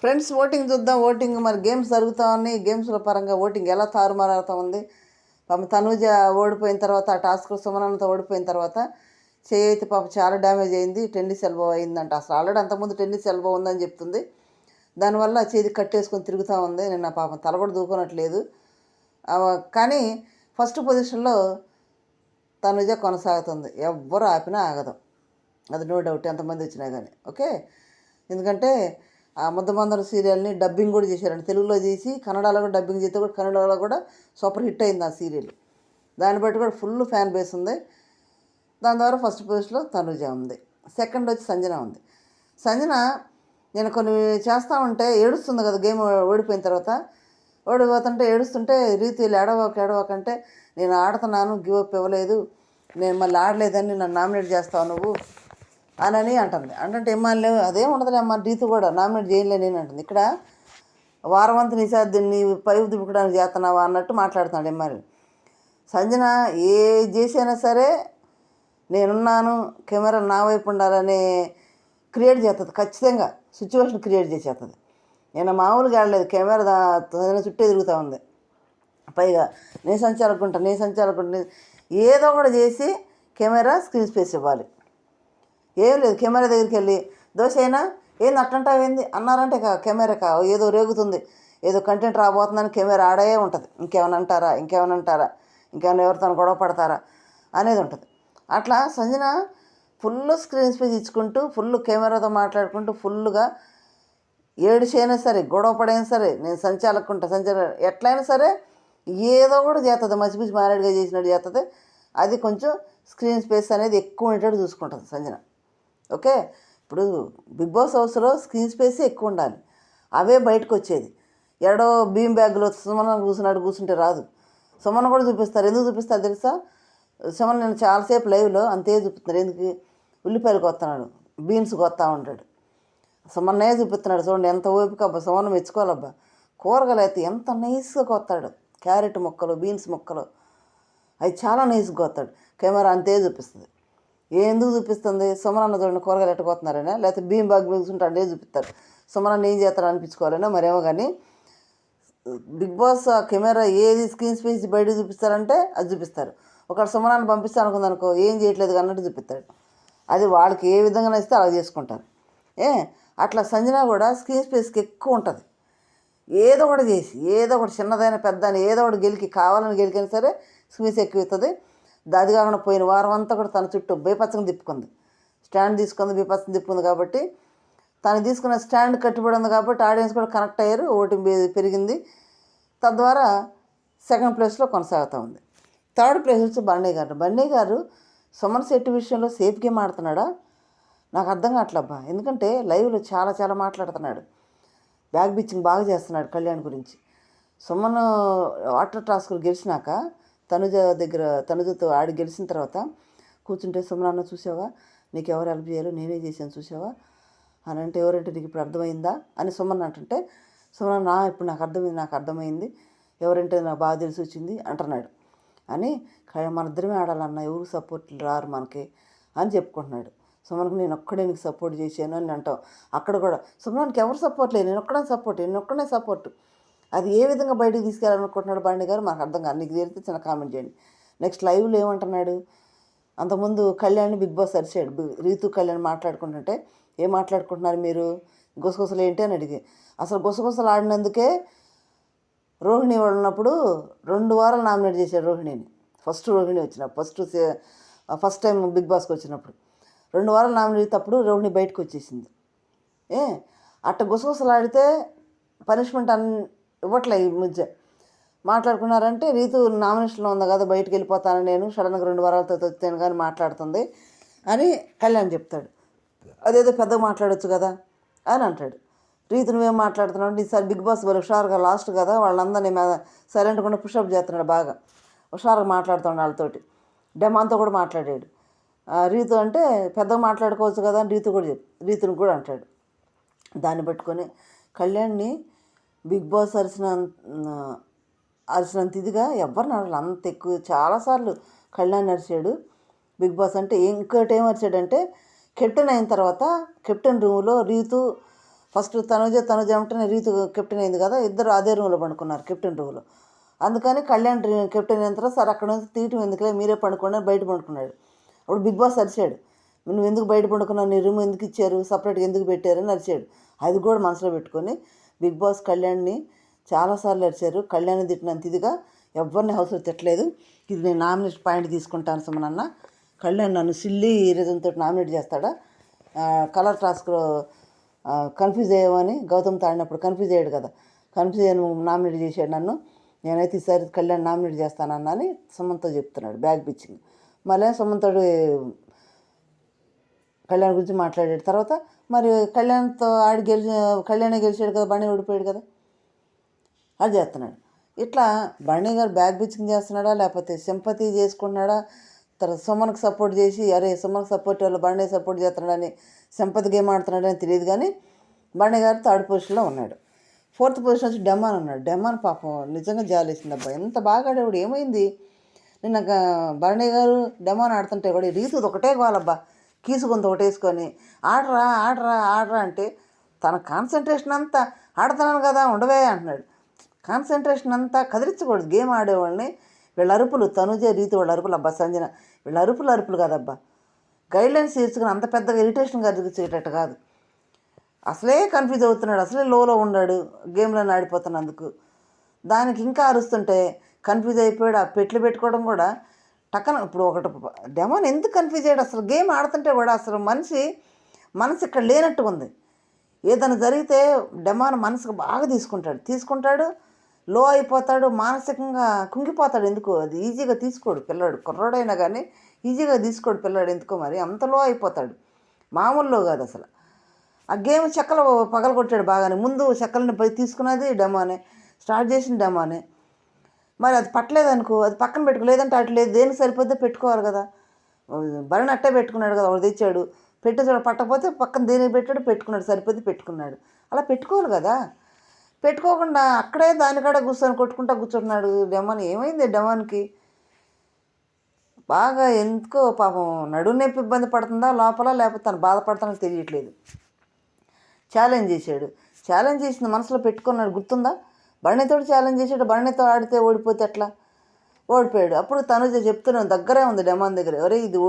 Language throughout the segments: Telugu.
ఫ్రెండ్స్, ఓటింగ్ చూద్దాం. ఓటింగ్ మరి గేమ్స్ జరుగుతూ ఉన్నాయి. గేమ్స్ల పరంగా ఓటింగ్ ఎలా తారుమారుతూ ఉంది. పాపం తనూజ ఓడిపోయిన తర్వాత, ఆ టాస్క్లో సుమనంతో ఓడిపోయిన తర్వాత చేతి పాపం చాలా డ్యామేజ్ అయింది. టెన్నిస్ ఎల్బో అయిందంట. అసలు ఆల్రెడీ అంతకుముందు టెన్నిస్ ఎల్బో ఉందని చెప్తుంది. దానివల్ల చేతి కట్టేసుకొని తిరుగుతూ ఉంది. నిన్న పాపం తల కూడా దూకునట్లేదు. కానీ ఫస్ట్ పొజిషన్లో తనుజ కొనసాగుతుంది. ఎవ్వరు ఆపినా ఆగదు. అది నో డౌట్, ఎంతమంది వచ్చినా కానీ. ఓకే, ఎందుకంటే ఆ ముద్దమందరం సీరియల్ని డబ్బింగ్ కూడా చేశారండి. తెలుగులో చేసి కన్నడలో కూడా డబ్బింగ్ చేస్తే కూడా కన్నడలో కూడా సూపర్ హిట్ అయింది ఆ సీరియల్. దాన్ని బట్టి కూడా ఫుల్ ఫ్యాన్ బేస్ ఉంది. దాని ద్వారా ఫస్ట్ పొజిషన్లో తనుజ ఉంది. సెకండ్ వచ్చి సంజన ఉంది. సంజన నేను కొన్ని చేస్తూ ఉంటే ఏడుస్తుంది కదా, గేమ్ ఓడిపోయిన తర్వాత. ఓడిపోతుంటే ఏడుస్తుంటే రీతి ఏడవకంటే నేను ఆడుతున్నాను, గివ్ అప్ ఇవ్వలేదు, నేను మళ్ళీ ఆడలేదని నన్ను నామినేట్ చేస్తావు నువ్వు అని అంటుంది. అంటే ఏమన్నా లేవు, అదేం ఉండదులే అమ్మ, రీతు కూడా నామినేట్ చేయలే నేను అంటుంది. ఇక్కడ వారవంతు నిషాద్ని పైపు దిప్పుకోవడానికి చేస్తున్నావా అన్నట్టు మాట్లాడుతున్నాడు ఎమ్మారి. సంజన ఏ చేసైనా సరే నేనున్నాను, కెమెరా నా వైపు ఉండాలని క్రియేట్ చేస్తుంది. ఖచ్చితంగా సిచ్యువేషన్ క్రియేట్ చేసేస్తుంది. నేను మామూలుగా ఆడలేదు, కెమెరా చుట్టే తిరుగుతూ ఉంది. పైగా నేను సంచాలకుంటా ఏదో కూడా చేసి కెమెరా స్క్రీన్ స్పేస్ ఇవ్వాలి. ఏం లేదు, కెమెరా దగ్గరికి వెళ్ళి దోశ అయినా ఏంది అట్టంటావేంది అన్నారంటే కెమెరా ఏదో రేగుతుంది, ఏదో కంటెంట్ రాబోతుందని కెమెరా ఆడే ఉంటుంది. ఇంకేమైనా అంటారా, ఇంకేమైనా ఎవరితో గొడవ పడతారా అనేది ఉంటుంది. అట్లా సంజన ఫుల్ స్క్రీన్ స్పేస్ ఇచ్చుకుంటూ, ఫుల్ కెమెరాతో మాట్లాడుకుంటూ, ఫుల్గా ఏడిచైనా సరే, గొడవ పడైనా సరే, నేను ఎట్లయినా సరే ఏదో కూడా చేస్తుంది. మసిపిసి మారేడుగా చేసినట్టు చేస్తుంది. అది కొంచెం స్క్రీన్ స్పేస్ అనేది ఎక్కువ ఉండేటట్టు చూసుకుంటుంది సంజన. ఓకే, ఇప్పుడు బిగ్ బాస్ హౌస్లో స్క్రీన్ స్పేసే ఎక్కువ ఉండాలి, అవే బయటకు వచ్చేది. ఎడో బీమ్ బ్యాగ్లో సుమన కూర్చుంటే రాదు. సుమన కూడా చూపిస్తారు. ఎందుకు చూపిస్తారు తెలుసా? సుమన్ నేను చాలాసేపు లైవ్లో అంతే చూపిస్తున్నారు. ఎందుకు? ఉల్లిపాయలు కొత్తన్నాడు, బీన్స్ కొత్తా ఉంటాడు. సుమన్నే చూపిస్తున్నాడు. చూడండి ఎంత ఓపిక అబ్బా, సుమన్ మెచ్చుకోవాలబ్బా. కూరగాయలు అయితే ఎంత నైస్గా కొత్తాడు. క్యారెట్ ముక్కలు, బీన్స్ ముక్కలు అవి చాలా నైస్గా కొత్తాడు. కెమెరా అంతే చూపిస్తుంది. ఎందుకు చూపిస్తుంది? సుమనన్న చూడండి కూరగాయలు ఎట్టుకోతున్నారైనా, లేకపోతే భీమ్ బాగ్ మిగులుతుంటే అదే చూపిస్తారు. సుమనన్న ఏం చేస్తాడు అనిపించుకోవాలైనా మరేమో. కానీ బిగ్ బాస్ కెమెరా ఏది స్క్రీన్ స్పేస్ బయటకు చూపిస్తారంటే అది చూపిస్తారు. ఒకవేళ సుమనాన్ని పంపిస్తాను అనుకుందనుకో, ఏం చేయట్లేదు అన్నట్టు చూపిస్తాడు. అది వాళ్ళకి ఏ విధంగా నచ్చితే అలా చేసుకుంటారు. అట్లా సంజన కూడా స్క్రీన్ స్పేస్కి ఎక్కువ ఉంటుంది. ఏదో ఒకటి చేసి, ఏదో ఒకటి చిన్నదైనా పెద్ద అని ఏదో ఒకటి కావాలని గెలికినా సరే స్క్రీన్స్ ఎక్కువ అవుతుంది. అది కాకుండా పోయిన వారం అంతా కూడా తన చుట్టూ బీపచ్చంగా తిప్పుకుంది. స్టాండ్ తీసుకుంది, బీపచ్చంగా తిప్పుకుంది. కాబట్టి తను తీసుకున్న స్టాండ్ కట్టుబడి ఉంది కాబట్టి ఆడియన్స్ కూడా కనెక్ట్ అయ్యారు, ఓటింగ్ పెరిగింది. తద్వారా సెకండ్ ప్లేస్లో కొనసాగుతూ ఉంది. థర్డ్ ప్లేస్ వచ్చి బండి గారు సుమన్ శెట్టి విషయంలో సేఫ్ గేమ్ ఆడుతున్నాడా నాకు అర్థం కావట్లేబ్బా. ఎందుకంటే లైవ్లో చాలా చాలా మాట్లాడుతున్నాడు, బ్యాక్ బిచ్చింగ్ బాగా చేస్తున్నాడు కళ్యాణ్ గురించి. సుమన్ వాటర్ టాస్క్లు గెలిచినాక తనుజతో ఆడి గెలిచిన తర్వాత కూర్చుంటే, సుమనన్న చూసావా, నీకు ఎవరు హెల్ప్ చేయాలో నేనే చేశాను చూసావా అని అంటే, ఎవరంటే నీకు ఇప్పుడు అర్థమైందా అని సుమన్ అంటుంటే, సుమనన్న ఇప్పుడు నాకు అర్థమైంది, ఎవరంటే నాకు బాగా తెలిసి వచ్చింది అంటున్నాడు. అని మన ఇద్దరమే ఆడాలన్న, ఎవరు సపోర్ట్ రారు మనకి అని చెప్పుకుంటున్నాడు. సుమన్కి నేను ఒక్కడే నీకు సపోర్ట్ చేశాను అని అంటావు. అక్కడ కూడా సుమన్కి ఎవరు సపోర్ట్ లేదు, నేను ఒక్కడే సపోర్ట్. అది ఏ విధంగా బయటకు తీసుకెళ్ళాలనుకుంటున్నాడు బండి గారు మాకు అర్థం కాదు. నీకు తెలిస్తే చిన్న కామెంట్ చేయండి. నెక్స్ట్ లైవ్లో ఏమంటున్నాడు? అంతకుముందు కళ్యాణ్ బిగ్ బాస్ అరిచాడు. రీతు కళ్యాణ్ మాట్లాడుకుంటుంటే, ఏం మాట్లాడుకుంటున్నారు మీరు, గుసగుసలు ఏంటి అని అడిగి, అసలు గుసగుసలు ఆడినందుకే రోహిణి ఉన్నప్పుడు 2 వారాలు నామినేట్ చేశాడు రోహిణిని. రోహిణి వచ్చినప్పుడు ఫస్ట్ టైం బిగ్ బాస్కి వచ్చినప్పుడు 2 వారాలు నామినేట్ చేసేటప్పుడు రోహిణి బయటకు వచ్చేసింది. అట్ట గుసగుసలు ఆడితే పనిష్మెంట్ ఇవ్వట్లే. ఈ మధ్య మాట్లాడుకున్నారంటే, రీతు నామినేషన్లో ఉంది కదా, బయటకు వెళ్ళిపోతాను నేను, సడన్గా 2 వారాలతో వచ్చాను కానీ మాట్లాడుతుంది అని కళ్యాణ్ చెప్తాడు. అదేదో పెద్దగా మాట్లాడొచ్చు కదా అని అంటాడు. రీతు నువ్వేం మాట్లాడుతున్నావు, ఈసారి బిగ్ బాస్ హుషారుగా లాస్ట్ కదా, వాళ్ళందరినీ సైలెంట్గా కూడా పుషప్ చేస్తున్నాడు, బాగా హుషారుగా మాట్లాడుతున్నాడు వాళ్ళతోటి. డెమాన్తో కూడా మాట్లాడాడు. రీతు అంటే పెద్దగా మాట్లాడుకోవచ్చు కదా అని రీతుని కూడా అంటాడు. దాన్ని పట్టుకొని కళ్యాణ్ని బిగ్ బాస్ అరిచినంత ఇదిగా ఎవరిని అడగలు, అంత ఎక్కువ చాలాసార్లు కళ్యాణ్ అరిచాడు బిగ్ బాస్. అంటే ఇంకోటి ఏం అరిచాడంటే, కెప్టెన్ అయిన తర్వాత కెప్టెన్ రూమ్లో రీతు ఫస్ట్ తనుజ ఏమంటే రీతు కెప్టెన్ అయింది కదా, ఇద్దరు అదే రూమ్లో పండుకున్నారు, కెప్టెన్ రూమ్లో. అందుకని కళ్యాణ్ కెప్టెన్ అయిన తర్వాత సార్ అక్కడ నుంచి తీయటం ఎందుకులే, మీరే పండుకోండి అని బయట పండుకున్నాడు. అప్పుడు బిగ్ బాస్ అరిచాడు, నువ్వు ఎందుకు బయట పండుకున్నావు, నీ రూమ్ ఎందుకు ఇచ్చారు, సపరేట్గా ఎందుకు పెట్టారని అరిచాడు. అది కూడా మనసులో పెట్టుకొని బిగ్ బాస్ కళ్యాణ్ని చాలాసార్లు అరిచారు. కళ్యాణ్ తిట్టినంత ఇదిగా ఎవరిని హౌస్లో తిట్టలేదు. ఇది నేను నామినేషన్ పాయింట్ తీసుకుంటాను సుమనన్న, కళ్యాణ్ నన్ను సిల్లీ రీజన్తో నామినేట్ చేస్తాడా, కలర్ టాస్క్లో కన్ఫ్యూజ్ అయ్యామని గౌతమ్తో ఆడినప్పుడు కన్ఫ్యూజ్ అయ్యాడు కదా, కన్ఫ్యూజ్ అయ్యాను నామినేట్ చేశాడు నన్ను, నేనైతే ఈసారి కళ్యాణ్ నామినేట్ చేస్తానన్నా అని సుమన్తో చెప్తున్నాడు బ్యాగ్ పిచ్చింగ్. మళ్ళీ సుమన్తోడు కళ్యాణ్ గురించి మాట్లాడాడు. తర్వాత మరి కళ్యాణ్తో కళ్యాణే గెలిచాడు కదా, బన్నీ ఓడిపోయాడు కదా, అది చేస్తున్నాడు. ఇట్లా బన్నీ గారు బ్యాగ్ పిచ్చింగ్ చేస్తున్నాడా లేకపోతే సింపతి చేసుకుంటున్నాడా, తర్వాత సుమన్కి సపోర్ట్ చేసి అరే సుమన్కి సపోర్ట్ వల్ల బన్నీ సపోర్ట్ చేస్తున్నాడని సింపతి గేమ్ ఆడుతున్నాడని తెలియదు. కానీ బన్నీ గారు థర్డ్ పొజిషన్లో ఉన్నాడు. ఫోర్త్ పొజిషన్ వచ్చి డెమాన్ ఉన్నాడు. డెమాన్ పాపం నిజంగా జాలేసింది అబ్బా, ఎంత బాగా ఆడేవాడు, ఏమైంది నిన్న బన్నీ గారు డెమాన్ ఆడుతుంటే కూడా రీతుది ఒకటే కావాలబ్బా, కీసుకుంత ఒకటి వేసుకొని ఆడరా ఆడరా ఆడరా అంటే తన కాన్సన్ట్రేషన్ అంతా ఆడుతున్నాను కదా ఉండవే అంటున్నాడు. కాన్సన్ట్రేషన్ అంతా కదిలించకూడదు గేమ్ ఆడేవాళ్ళని. వీళ్ళ అరుపులు తనుజ రీతి వాళ్ళ అరుపులు అబ్బా, సంజన వీళ్ళ అరుపులు కాదబ్బా, గైడ్లైన్స్ తీసుకుని అంత పెద్దగా ఇరిటేషన్ కలిగించేటట్టు కాదు. అసలే కన్ఫ్యూజ్ అవుతున్నాడు, అసలే లోలో ఉన్నాడు గేమ్లో ఆడిపోతున్నందుకు, దానికి ఇంకా అరుస్తుంటే కన్ఫ్యూజ్ అయిపోయాడు. ఆ పెట్లు పెట్టుకోవడం కూడా టక్కన ఇప్పుడు ఒకటి డెమాన్ ఎందుకు కన్ఫ్యూజ్ అయ్యాడు, అసలు గేమ్ ఆడుతుంటే కూడా అసలు మనసు ఇక్కడ లేనట్టు ఉంది. ఏదైనా జరిగితే డెమాన్ మనసుకు బాగా తీసుకుంటాడు, లో అయిపోతాడు, మానసికంగా కుంగిపోతాడు. ఎందుకో అది ఈజీగా తీసుకోడు పిల్లాడు, కుర్రాడైనా కానీ ఈజీగా తీసుకోడు పిల్లాడు, ఎందుకో మరి అంత లో అయిపోతాడు, మామూలులో కాదు అసలు. ఆ గేమ్ చెక్కలు పగలగొట్టాడు బాగానే, ముందు చెక్కలని తీసుకున్నది డెమానే, స్టార్ట్ చేసిన డెమానే. మరి అది పట్టలేదనుకో అది పక్కన పెట్టుకో, లేదంటే అట్లేదు దేనికి సరిపోతే పెట్టుకోవాలి కదా, బరణి అట్టే పెట్టుకున్నాడు కదా, వాడు తెచ్చాడు పట్టకపోతే పక్కన దేనికి పెట్టాడు, పెట్టుకున్నాడు, సరిపోతే పెట్టుకున్నాడు, అలా పెట్టుకోవాలి కదా. పెట్టుకోకుండా అక్కడే దానికాడ కూర్చుంటున్నాడు డెమాన్. ఏమైంది డెమాన్కి, బాగా ఎందుకో పాపం నడుము నొప్పి ఇబ్బంది పడుతుందా లోపల, లేకపోతే తను బాధపడుతుందో తెలియట్లేదు. ఛాలెంజ్ చేసింది మనసులో పెట్టుకున్నాడు, గుర్తుందా, బరణితో ఛాలెంజ్ చేసాడు, బరణితో ఆడితే ఓడిపోతే ఎట్లా, ఓడిపోయాడు. అప్పుడు తనుజ చెప్తూనే దగ్గరే ఉంది డెమాన్ దగ్గర, ఒరే ఇది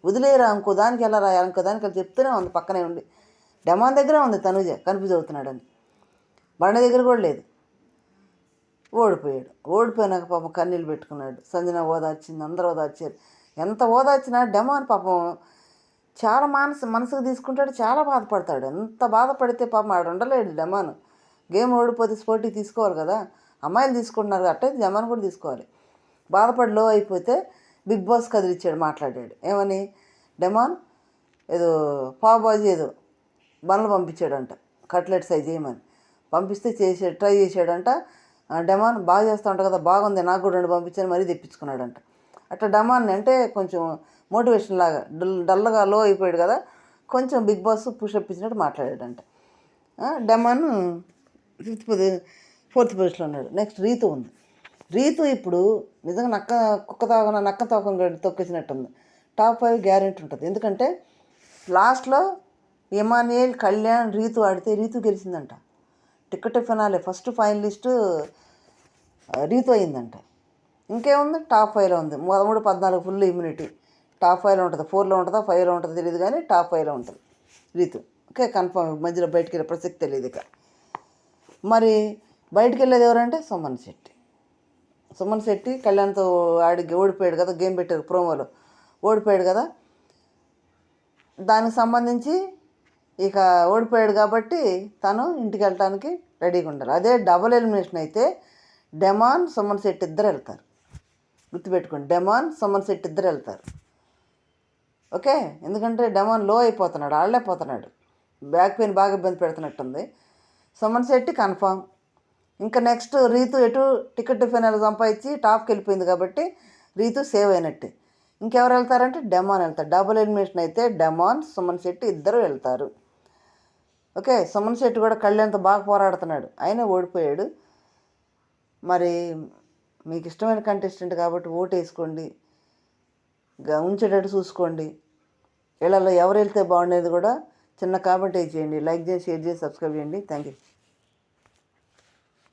వదిలేరా ఇంకో దానికి ఎలా రా ఇంకో దానికి వెళ్ళి చెప్తూనే ఉంది, పక్కనే ఉండి డెమాన్ దగ్గరే ఉంది తనుజ కన్ఫ్యూజ్ అవుతున్నాడని. బరణి దగ్గర కూడా లేదు. ఓడిపోయినాక పాపం కన్నీళ్ళు పెట్టుకున్నాడు. సంజన ఓదార్చింది, అందరూ ఓదార్చారు. ఎంత ఓదార్చినా డెమాన్ పాపం చాలా మనసుకు తీసుకుంటాడు, చాలా బాధపడతాడు. ఎంత బాధపడితే పాపం ఆడు ఉండలేడు డెమాన్. గేమ్ ఓడిపోతే స్పోర్టీ తీసుకోవాలి కదా, అమ్మాయిలు తీసుకుంటున్నారు అట్టే డెమాన్ కూడా తీసుకోవాలి. బాధపడి లో అయిపోతే బిగ్ బాస్ కదిలిచ్చాడు, మాట్లాడాడు. ఏమని, డెమాన్ ఏదో పావుబాజీ ఏదో బండ్లు పంపించాడంట, కట్లెట్ సైజ్ చేయమని పంపిస్తే ట్రై చేశాడంట. డెమాన్ బాగా చేస్తూ ఉంటావు కదా, బాగుంది నాకు కూడా 2 పంపించాను మరీ తెప్పించుకున్నాడంట. అట్లా డెమాన్ అంటే కొంచెం మోటివేషన్ లాగా డల్గా లో అయిపోయాడు కదా, కొంచెం బిగ్ బాస్ పుషప్ ఇచ్చినట్టు మాట్లాడాడంట. డెమాన్ ఫోర్త్ పొజిషన్లో ఉన్నాడు. నెక్స్ట్ రీతు ఉంది. రీతు ఇప్పుడు నిజంగా నక్క తొక్కేసినట్టుంది. టాప్ 5 గ్యారెంటీ ఉంటుంది. ఎందుకంటే లాస్ట్లో ఇమాన్యుయల్, కళ్యాణ్, రీతు ఆడితే రీతు గెలిచిందంట. Ticket finale first finalist Ritu అయిందంట. ఇంకేముంది, టాప్ 5లో ఉంది. 13, 14 ఫుల్ ఇమ్యూనిటీ. టాప్ 5లో ఉంటుంది, 4లో ఉంటుందా 5లో ఉంటుందో తెలియదు కానీ టాప్ 5లో ఉంటుంది రీతు. Okay, confirm. మధ్యలో బయటికి వెళ్ళే ప్రసక్తి తెలియదు. ఇక మరి బయటికి వెళ్ళేది ఎవరంటే సుమన్ శెట్టి కళ్యాణ్తో ఓడిపోయాడు కదా, గేమ్ పెట్టారు ప్రోమోలో, ఓడిపోయాడు కదా, దానికి సంబంధించి ఇక ఓడిపోయాడు కాబట్టి తను ఇంటికి వెళ్ళటానికి రెడీగా ఉండాలి. అదే డబుల్ ఎలిమినేషన్ అయితే డెమాన్, సుమన్ శెట్టి ఇద్దరు వెళ్తారు. గుర్తుపెట్టుకోండి, డెమాన్, సుమన్ శెట్టి ఇద్దరు వెళ్తారు. ఓకే, ఎందుకంటే డెమాన్ లో అయిపోతున్నాడు, ఆడలేకపోతున్నాడు, బ్యాక్ పెయిన్ బాగా ఇబ్బంది పెడుతున్నట్టుంది. సుమన్ శెట్టి కన్ఫామ్. ఇంకా నెక్స్ట్ రీతు ఎటు టికెట్ ఫైనల్ సంపాదించి టాప్కి వెళ్ళిపోయింది కాబట్టి రీతు సేవ్ అయినట్టే. ఇంకెవరు వెళ్తారంటే డెమాన్ వెళ్తారు. డబుల్ ఎలిమినేషన్ అయితే డెమాన్, సుమన్ శెట్టి ఇద్దరు వెళ్తారు. ఓకే, సుమన్ శెట్టి కూడా కళ్యాణ్తో బాగా పోరాడుతున్నాడు, ఆయన ఓడిపోయాడు. మరి మీకు ఇష్టమైన కంటెస్టెంట్ కాబట్టి ఓటు వేసుకోండి, ఉంచేటట్టు చూసుకోండి. వీళ్ళల్లో ఎవరు వెళ్తే బాగుండేది కూడా చిన్న కామెంట్ చేయండి, లైక్ చేసి షేర్ చేసి సబ్స్క్రైబ్ చేయండి. Thank you.